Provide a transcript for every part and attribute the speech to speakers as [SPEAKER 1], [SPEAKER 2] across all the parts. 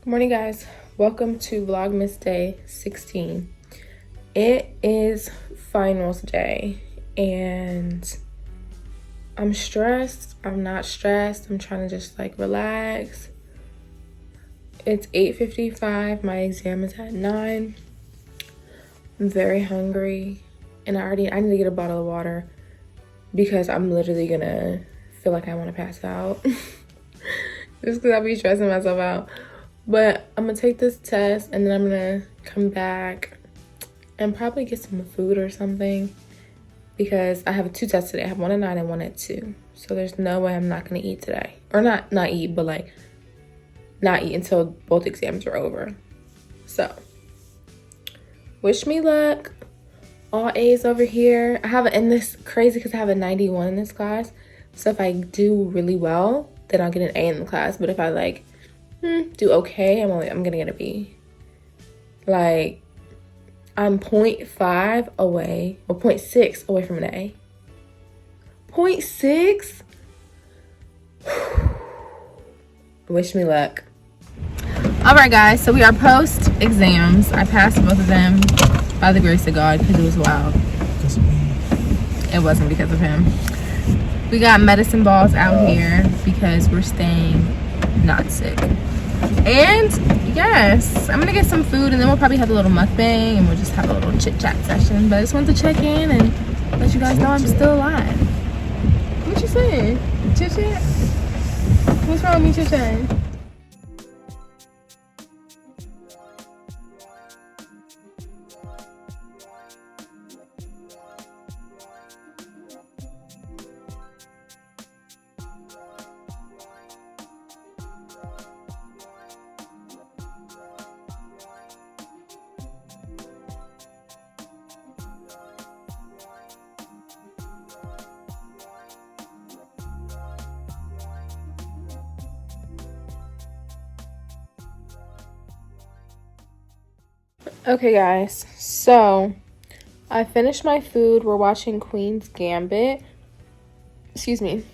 [SPEAKER 1] Morning, guys. Welcome to Vlogmas Day 16. It is finals day and I'm stressed. I'm not stressed. I'm trying to just like relax. It's 8:55. My exam is at 9. I'm very hungry and I need to get a bottle of water because I'm literally gonna feel like I want to pass out. Just because I'll be stressing myself out. But I'm gonna take this test and then I'm gonna come back and probably get some food or something because I have 2 tests today. I have one at 9 and one at 2. So there's no way I'm not gonna eat today. Or not eat, but like not eat until both exams are over. So wish me luck. All A's over here. And this crazy because I have a 91 in this class. So if I do really well, then I'll get an A in the class. But if I like do okay, I'm gonna get a B. Like I'm 0.5 away or 0.6 away from an A. 0.6. Wish me luck. All right, guys, so we are post exams. I passed both of them by the grace of God because it was wild. Because of me. It wasn't because of him. We got medicine balls out here because we're staying not sick. And yes, I'm gonna get some food and then we'll probably have a little mukbang and we'll just have a little chit chat session. But I just wanted to check in and let you guys know I'm still alive. What you saying? Chit chat? What's wrong with me chit chatting? Okay, guys, so I finished my food. We're watching Queen's Gambit,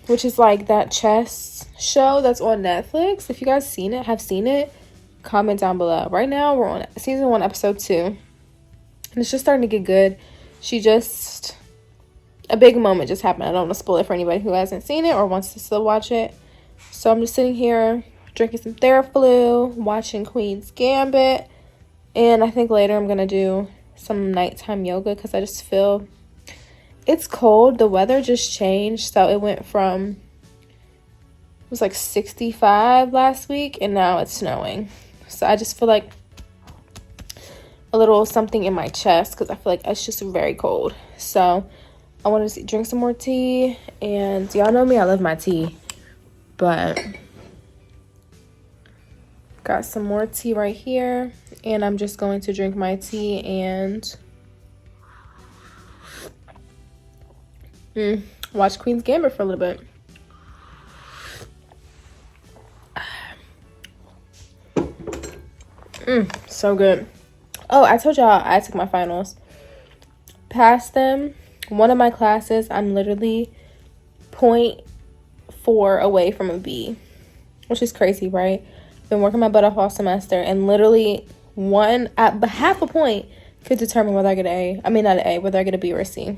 [SPEAKER 1] which is like that chess show that's on Netflix. If you guys have seen it, comment down below. Right now, we're on season 1, episode 2, and it's just starting to get good. A big moment just happened. I don't want to spoil it for anybody who hasn't seen it or wants to still watch it. So I'm just sitting here drinking some Theraflu, watching Queen's Gambit. And I think later I'm going to do some nighttime yoga because I just feel it's cold. The weather just changed. So it went from, it was like 65 last week and now it's snowing. So I just feel like a little something in my chest because I feel like it's just very cold. So I want to drink some more tea. And y'all know me, I love my tea. But got some more tea right here. And I'm just going to drink my tea and watch Queen's Gambit for a little bit. So good. Oh, I told y'all I took my finals. Passed them. One of my classes, I'm literally 0.4 away from a B, which is crazy, right? Been working my butt off all semester and literally half a point could determine whether I get whether I get a B or a C.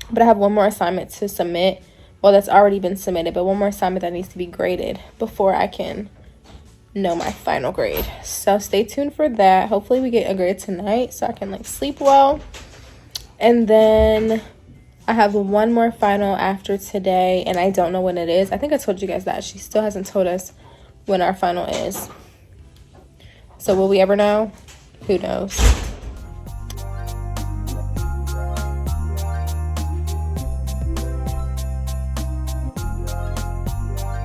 [SPEAKER 1] But I have one more assignment to submit. Well, that's already been submitted, but one more assignment that needs to be graded before I can know my final grade. So stay tuned for that. Hopefully we get a grade tonight so I can like sleep well. And then I have one more final after today and I don't know when it is. I think I told you guys that. She still hasn't told us when our final is. So will we ever know? Who knows?